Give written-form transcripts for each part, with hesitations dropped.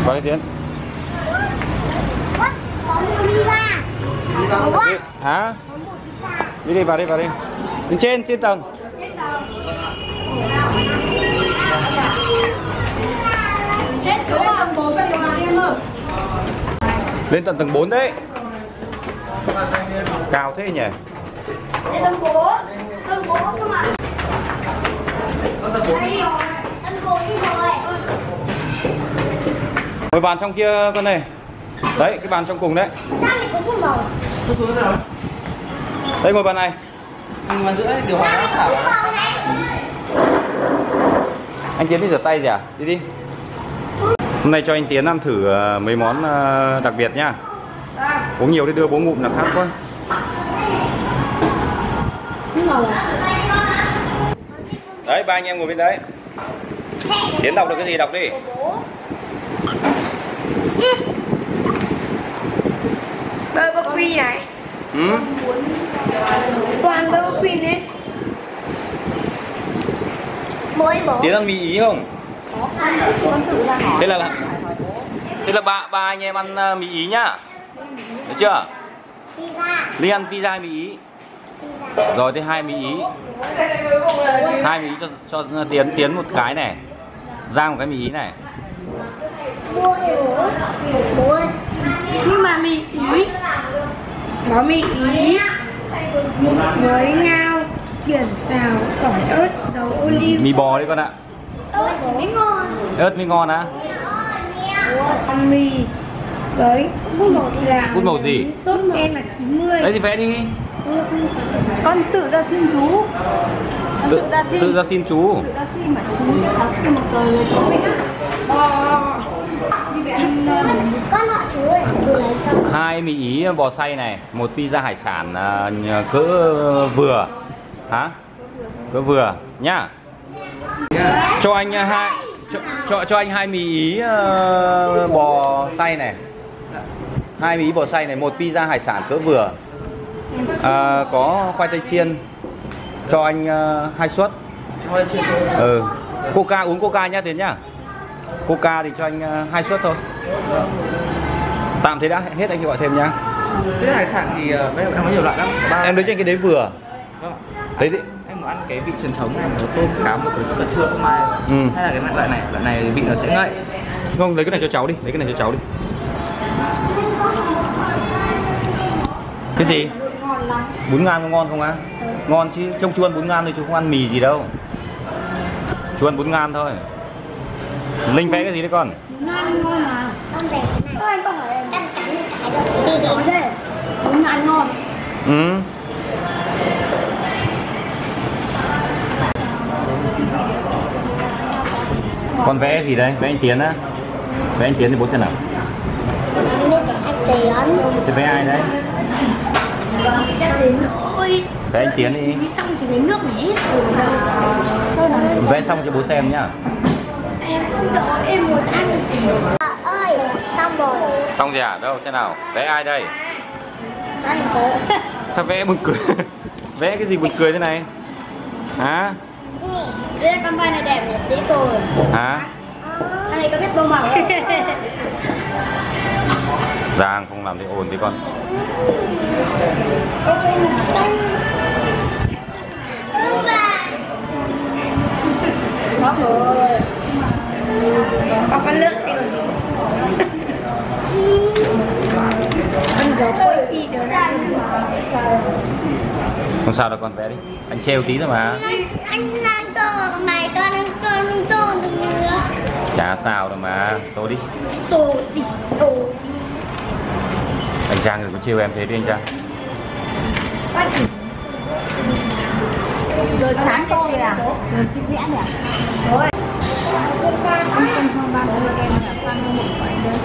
Vào đi Tiến. Có mua pizza. Đi. Hả? Đi đi, vào đi, vào đi. Lên trên tầng. Lên tận tầng 4 đấy. Cao thế nhỉ? Lên tầng 4. Tầng 4 các bạn. Tầng 4 đi rồi. Ngồi bàn trong kia con này. Đấy, cái bàn trong cùng đấy. Sao lại có một màu? Đây ngồi bàn này. Ngồi bàn giữa điều hòa áp thảo. Anh Tiến đi rửa tay gì à? Đi đi. Hôm nay cho anh Tiến ăn thử mấy món đặc biệt nhá. Uống nhiều đi, đưa bố ngụm là khác quá. Đấy, ba anh em ngồi bên đấy. Tiến đọc được cái gì đọc đi. Burberry này. Ừ? Toàn Burberry đấy. Mỗi bố. Tiến ăn mì Ý không? Thế là ba anh em ăn mì Ý nhá. Được chưa? Pizza. Ly ăn pizza hay mì Ý? Rồi thế 2 mì Ý. 2 mì Ý cho Tiến một cái này. Giang một cái mì Ý này. Mua bố. Nhưng mà mì Ý có mì Ý với ngao, biển xào, tỏi ớt, dầu ô liu. Mì bò đấy con ạ. Ớt thì mới ngon. Ớt mới ngon á. Con mì với thịt gà. Bút màu gì? Sốt em là 90. Đấy thì vẽ đi. Con tự ra xin chú. Con tự ra xin. Tự ra xin chú. Tự ra xin mà chú cháu xin một tờ rồi chú. Con họ chú ơi, chú lấy xong. 2 mì Ý bò xay này, 1 pizza hải sản cỡ vừa. Hả? Cỡ vừa nhá. Cho anh cho anh 2 mì Ý bò xay này. 2 mì Ý bò xay này, 1 pizza hải sản cỡ vừa. Có khoai tây chiên. Cho anh 2 suất. Ừ. Coca, uống Coca nhá Tiến nhá. Coca thì cho anh 2 suất thôi. Tạm thế đã, hết anh gọi thêm nhá. Cái hải sản thì bây giờ em có nhiều loại lắm. Em lấy cho anh cái đấy vừa. Vâng. Đấy. Em muốn ăn cái vị truyền thống này, một tôm cá, một cái sữa chua phô mai. Hay là cái loại này vị nó sẽ ngậy. Không, lấy cái này cho cháu đi, lấy cái này cho cháu đi. Cái gì? Bún ngan có ngon không á? Ngon chứ, trông chú ăn bún ngan thôi, chú không ăn mì gì đâu. Chú ăn bún ngan thôi. Linh vẽ cái gì đấy con? Ngon mà. Con vẽ cái này. Con hỏi là cắn cái rồi. Đi đây. Bún ngan ngon. Ừ. Con vẽ gì đây? Vẽ anh Tiến á? Vẽ anh Tiến thì bố xem nào. Em biết vẽ anh Tiến. Thế vẽ ai đấy? Chắc Tiến ơi. Vẽ anh Tiến đi. Xong thì lấy nước này hết rồi đâu. Vẽ xong cho bố xem nhá. Em không đói, em muốn ăn. Ơi, xong rồi. Xong rồi à? Đâu xem nào. Vẽ ai đây? Anh tớ. Sao vẽ buồn cười? Vẽ cái gì buồn cười thế này? Hả? Đây con vai này đẹp nhỉ, tí tôi. Hả? Anh này có biết tô màu không? Giang không làm thế ồn thế con. Ôi, xanh. Đúng rồi. Đó rồi. Có con lợn đi còn gì. Anh gấu quay đi được ra. Không sao đâu con, vẽ đi. Anh trêu tí thôi mà. Anh làm tô mày con tô nữa. Chả sao đâu mà. Tô đi. Tô đi, tô đi. Anh Giang đừng có trêu em thế đi anh Giang. Rồi sáng tô rồi à? Rồi chị vẽ nhỉ? Rồi. Anh không không ba của em là khoan một của anh đây.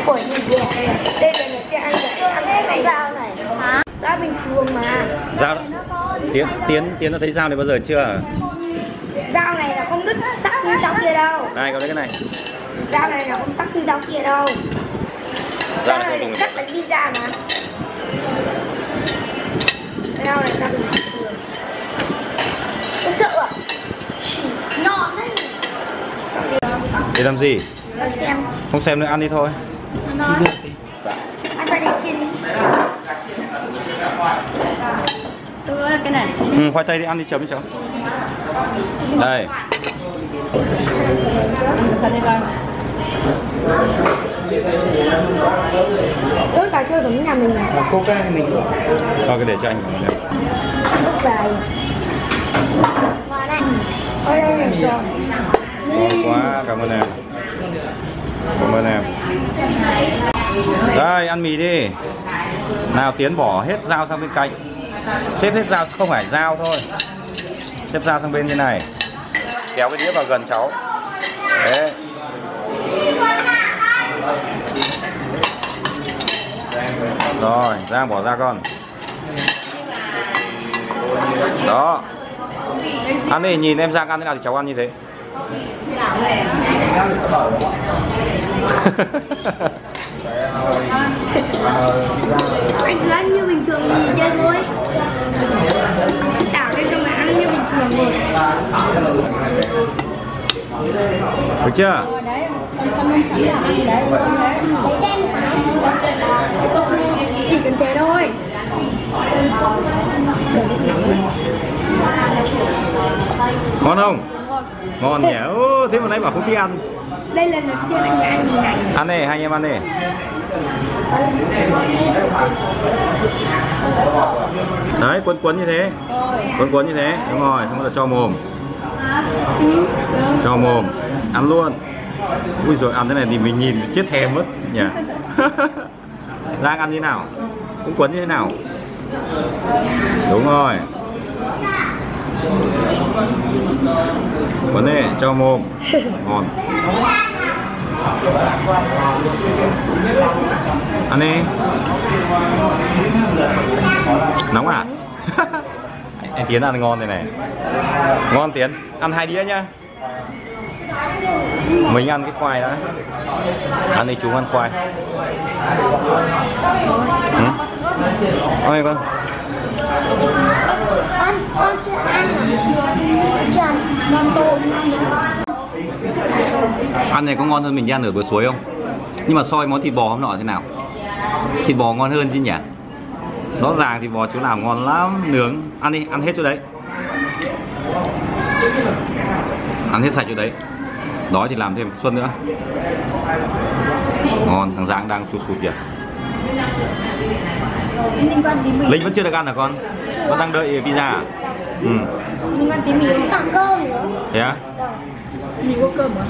Ủa nhìn đẹp này. Đây là những cái ăn cái dao này. Hả? Dao bình thường mà. Dao Tiến đã thấy dao này bao giờ chưa? Dao này là không đứt sắc như dao kia đâu. Này có đấy cái này. Dao này là không sắc như dao kia đâu. Dao này để cắt bánh pizza mà. Dao này dao bình thường. Tôi sợ à? Nhọn đấy. Để làm gì? Để xem. Không xem nữa, ăn đi thôi. Ăn phải để chiên đi. Tôi ơi cái này. Khoai tây đi, ăn đi chấm đi chấm. Đây. Cần đi coi. Ôi cà chua giống nhà mình này. Coca thì mình Thôi cái để cho anh. Rất dài. Ôi đây này rồi. Ngon quá, cảm ơn em. Cảm ơn em. Đây, ăn mì đi. Nào Tiến bỏ hết dao sang bên cạnh. Xếp hết dao, không phải dao thôi. Xếp dao sang bên như này. Kéo cái đĩa vào gần cháu. Đấy. Rồi, Giang bỏ ra con. Đó. Ăn đi, nhìn em Giang ăn thế nào thì cháu ăn như thế. Anh cứ ăn như bình thường thì chơi thôi. Đảo lên xong rồi ăn như bình thường rồi. Được chưa? Đấy, con sẵn là ăn đấy. Chỉ cần thế thôi. Ngon không? Ngon nhỉ? Ô, thế mà nãy bảo không thích ăn. Đây là lần đầu tiên anh ăn mì này. Ăn đi, hai anh em ăn đi. Đấy, quấn như thế. Quấn như thế, đúng rồi, xong rồi cho mồm. Cho mồm, ăn luôn. Ui rồi ăn thế này thì mình nhìn chết thèm mất nhỉ. Giang ăn như nào? Cũng quấn như thế nào? Đúng rồi. Quấn đi, cho mồm. Ngon. Ăn đi. Nóng à? Anh Tiến ăn ngon này này. Ngon Tiến, ăn 2 đĩa nhá. Mình ăn cái khoai đã. Ăn đi chú ăn khoai. Ôi con. Con chưa ăn à? Con tô. Ăn này có ngon hơn mình đi ăn ở bờ suối không? Nhưng mà soi món thịt bò hôm nọ thế nào? Thịt bò ngon hơn chứ nhỉ? Rõ ràng thịt bò chỗ nào ngon lắm. Nướng, ăn đi, ăn hết chỗ đấy. Ăn hết sạch chỗ đấy. Đói thì làm thêm Xuân nữa. Ngon, thằng Giang đang sụt kìa. Linh vẫn chưa được ăn hả con? Vẫn đang đợi pizza à? Mình ăn tí mì cả cơm nữa. Thế á? Mì có cơm hả?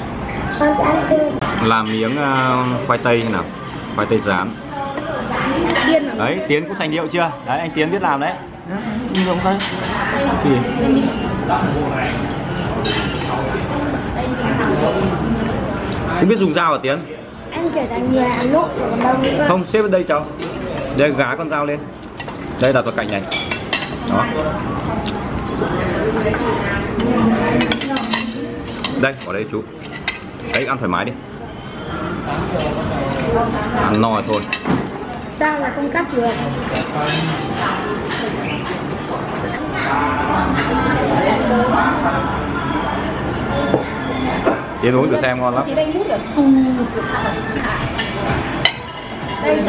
Con ăn cơm. Làm miếng khoai tây thế nào? Khoai tây rán. Điên mà. Đấy, Tiến cũng sành điệu chưa? Đấy, anh Tiến biết làm đấy. Nhưng không thấy. Thì... Không biết dùng dao hả Tiến? Anh trở thành nhà Hà Nội rồi còn đâu nữa. Không, xếp ở đây cháu. Đây gá con dao lên. Đây đặt vào cạnh này. Đó. Đây, bỏ đây chú. Đấy, ăn thoải mái đi. Ăn no thôi. Dao là không cắt được. Tiến uống thử xem ngon lắm. Thì đây mút được. Đây.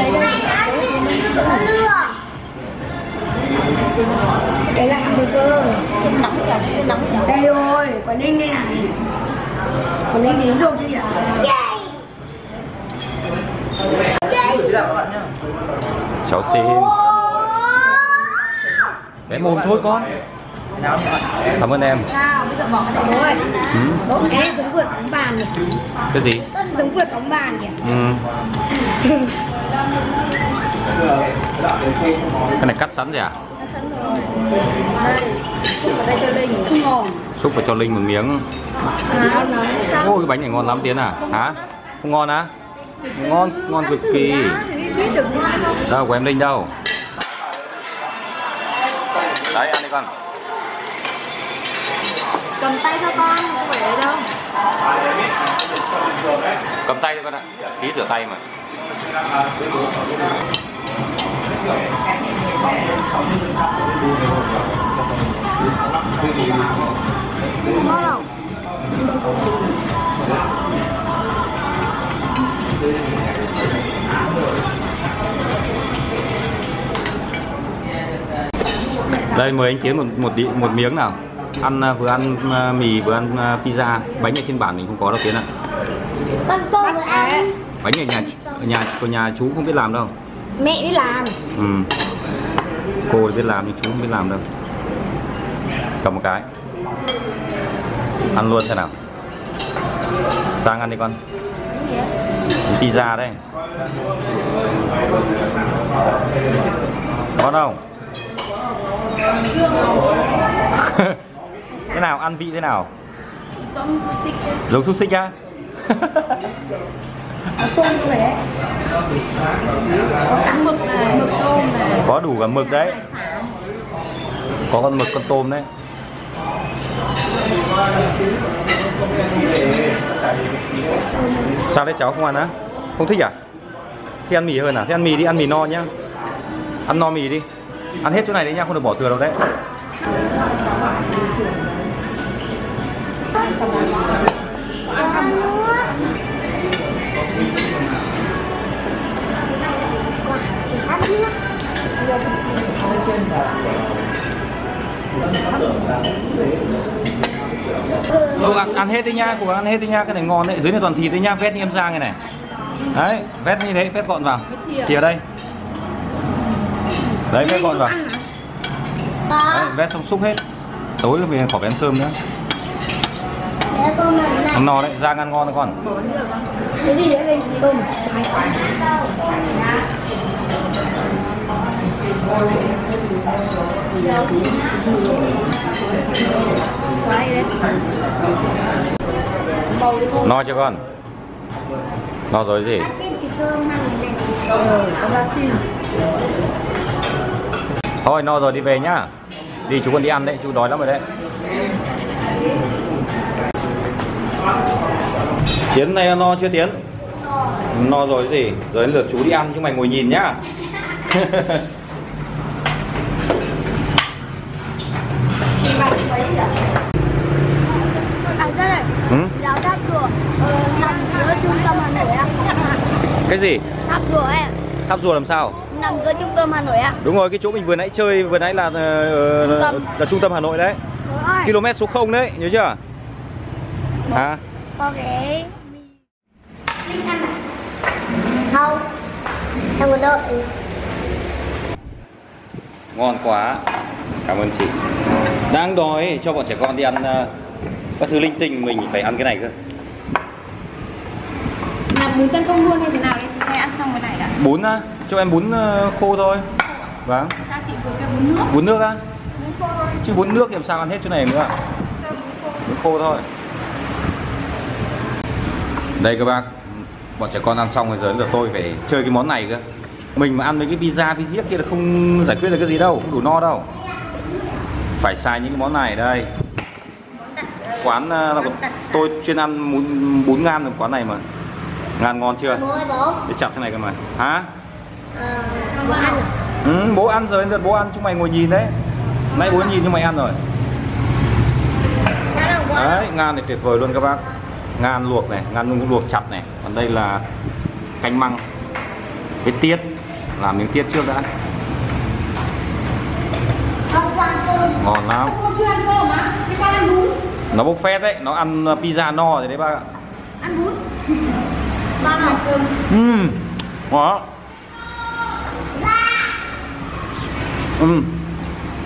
Đấy là hamburger. Nóng kìa. Đây rồi, còn Linh đây này. Còn Linh đến rồi chứ nhỉ? Cháu xin. Bé mồm thôi con. Cảm ơn em. Sao? Bây giờ bỏ cái này thôi. Bố cái giống vượt bóng bàn kìa. Cái gì? Giống vượt bóng bàn kìa. Cái này cắt sẵn rồi à? Đây cho Linh không ngon. Xúc vào cho Linh một miếng. Ôi cái bánh này ngon lắm Tiến à? Hả? Không ngon á? Ngon, ngon cực kỳ. Đâu của em Linh đâu? Đấy ăn đi con. Cầm tay cho con, không phải đấy đâu. Cầm tay cho con ạ, tí rửa tay mà. Ngon không? Đây mời anh Tiến một miếng nào. Ăn vừa ăn mì vừa ăn pizza. Bánh ở trên bản mình không có đâu Tiến ạ. Con cô vừa ăn. Bánh ở nhà chú không biết làm đâu. Mẹ biết làm. Ừ. Cô thì biết làm nhưng chú không biết làm đâu. Cầm một cái. Ăn luôn thế nào. Sang ăn đi con. Pizza đây. Ngon không? Thế nào, ăn vị thế nào? Giống xúc xích. Giống xúc xích á? Có tôm không đấy? Có cả mực này, mực tôm này. Có đủ cả mực đấy. Có con mực, con tôm đấy. Sao đấy cháu không ăn á? Không thích à? Thì ăn mì hơn à? Thế ăn mì đi, ăn mì no nhá. Ăn no mì đi. Ăn hết chỗ này đấy nha, không được bỏ thừa đâu đấy. Ăn hết đi nha, cố gắng ăn hết đi nha, cái này ngon đấy, dưới này toàn thịt đấy nha, vét như em Giang này này. Đấy, vét như thế, vét gọn vào. Thì ở đây. Đấy, vét gọn vào. Đấy, vét xong xúc hết. Tối về khỏi phải ăn cơm nữa. Ăn no đấy, Giang ăn ngon đấy con. Cái gì đấy đây? Tôm. No chưa con? No rồi gì? Thôi no rồi đi về nhá. Đi chú còn đi ăn đấy, chú đói lắm rồi đấy. Tiến này no chưa Tiến? No rồi gì? Rồi đến lượt chú đi ăn chứ mày ngồi nhìn nhá. Anh đây. Giáo tháp rùa nằm giữa trung tâm Hà Nội ạ. Cái gì? Tháp rùa ấy. Tháp rùa làm sao? Nằm giữa trung tâm Hà Nội ạ. Đúng rồi, cái chỗ mình vừa nãy chơi vừa nãy là trung tâm Hà Nội đấy. Km số 0 đấy, nhớ chưa? Hả? Có cái mì ăn à? Không. Em muốn đợi. Ngon quá. Cảm ơn chị. Đang đói cho bọn trẻ con đi ăn các thứ linh tinh, mình phải ăn cái này cơ. Làm bún chân không luôn hay thế nào đấy chị, hay ăn xong cái này đã? Bún á, cho em bún khô thôi. Vâng. Sao chị vừa cái bún nước? Bún nước á? Chứ bún nước thì làm sao ăn hết chỗ này nữa. Bún khô thôi. Đây các bác, bọn trẻ con ăn xong rồi giờ đến lượt tôi phải chơi cái món này cơ. Mình mà ăn mấy cái pizza kia là không giải quyết được cái gì đâu, không đủ no đâu. Phải xài những cái món này đây. Quán tôi chuyên ăn bún ngan ở quán này mà. Ngan ngon chưa? Bố ơi bố. Để chặt thế này cơ mà. Hả? Bố ăn à? Ừ, bố ăn rồi, đến lượt bố ăn, chúng mày ngồi nhìn đấy. Nãy bố nhìn chúng mày ăn rồi. Đấy, ngan này tuyệt vời luôn các bác. Ngan luộc này, ngan luộc chặt này. Còn đây là canh măng. Cái tiết, làm miếng tiết trước đã. Ngon lắm. Con chưa ăn cơm á? Thế con ăn bún. Nó bốc phét đấy, nó ăn pizza no rồi đấy bác ạ. Ăn bún. Con ăn cơm. Đó.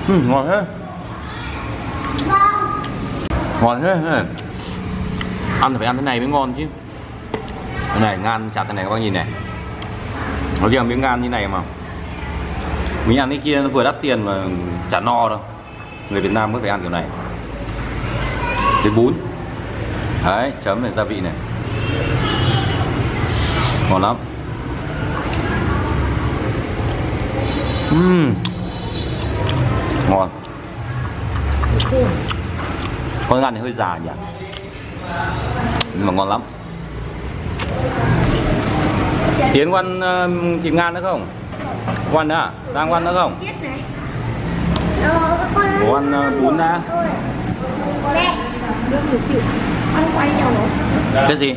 Ngon thế. Ngon thế. Ăn thì phải ăn thế này mới ngon chứ. Cái này ngan chặt thế này các bác nhìn này. Nó riêng miếng ngan như này mà. Mình ăn cái kia nó vừa đắt tiền mà chả no đâu. Người Việt Nam mới phải ăn kiểu này. Cái bún. Đấy, chấm này gia vị này. Ngon lắm. Ngon. Con ăn thì hơi già nhỉ, nhưng mà ngon lắm. Tiến ăn thịt ngan nữa không? Ăn nữa à? Đang ăn nữa không? Tiết này. Bố ăn bún đã. Ăn quay nhau rồi. Cái gì?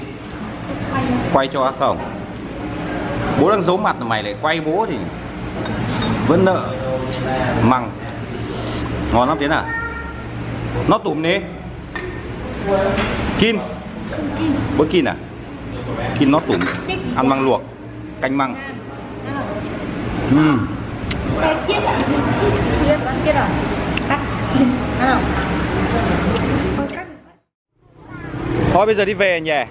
Quay cho không? Bố đang giấu mặt mày lại quay bố thì vẫn nợ măng. Ngon lắm Tiến à? Nó tủm đi. Kin. Bữa kin à? Kin nó tủm. Ăn măng luộc, canh măng. Tiết à? Tiết à? Cắt. Ăn không? Thôi bây giờ đi về nhỉ?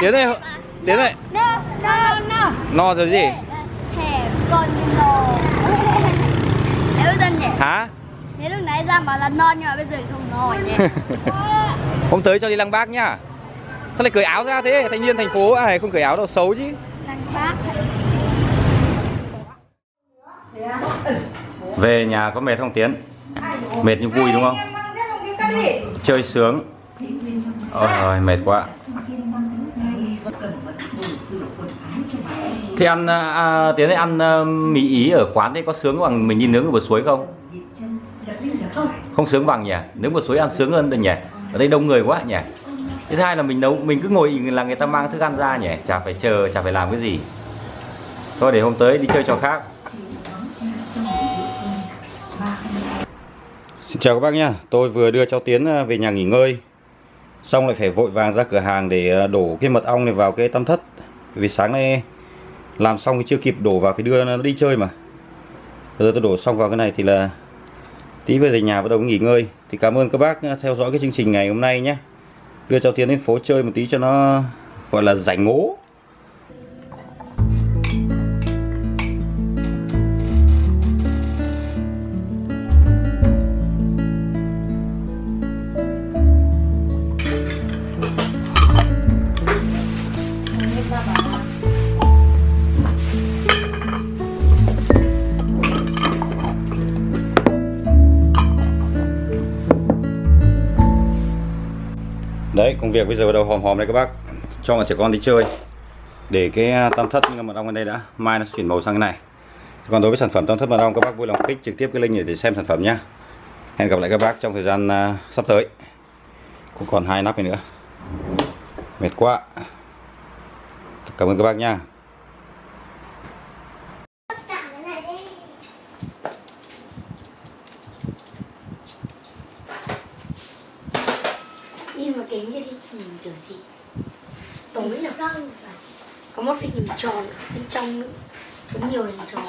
Tiến đây. Tiến đây. No. No rồi gì? Thèm con no. Nếu dân nhỉ? Hả? Thế lúc nãy Giang bảo là non nhưng mà bây giờ thì không non nhỉ? Hôm tới cho đi Lăng Bác nhá. Sao lại cởi áo ra thế? Thanh niên thành phố ai không cởi áo đâu xấu chứ. Lăng Bác. Về nhà có mệt không Tiến? Mệt nhưng vui đúng không? Chơi sướng. Ôi mệt quá. Thế ăn Tiến ấy ăn mì Ý ở quán đấy có sướng bằng mình đi nướng ở bờ suối không? Không sướng bằng nhỉ? Nướng bờ suối ăn sướng hơn được nhỉ? Ở đây đông người quá nhỉ? Thứ hai là mình nấu, mình cứ ngồi là người ta mang thức ăn ra nhỉ? Chả phải chờ, chả phải làm cái gì. Thôi để hôm tới đi chơi trò khác. Xin chào các bác nhá. Tôi vừa đưa cháu Tiến về nhà nghỉ ngơi, xong lại phải vội vàng ra cửa hàng để đổ cái mật ong này vào cái tam thất. Vì sáng nay làm xong thì chưa kịp đổ vào, phải đưa nó đi chơi mà. Giờ tôi đổ xong vào cái này thì là tí về nhà bắt đầu nghỉ ngơi. Thì cảm ơn các bác theo dõi cái chương trình ngày hôm nay nhé. Đưa cháu Tiến đến phố chơi một tí cho nó gọi là rảnh ngố. Đấy, công việc bây giờ bắt đầu hòm đây các bác. Cho bọn trẻ con đi chơi. Để cái tam thất mật ong ở đây đã. Mai nó sẽ chuyển màu sang cái này. Còn đối với sản phẩm tam thất mật ong, các bác vui lòng click trực tiếp cái link để xem sản phẩm nhé. Hẹn gặp lại các bác trong thời gian sắp tới. Cũng còn 2 nắp này nữa. Mệt quá. Cảm ơn các bác nha. Nhưng mà cái kia đi nhìn kiểu gì tối nhỉ? Có một cái hình tròn ở bên trong nữa, có nhiều hình tròn.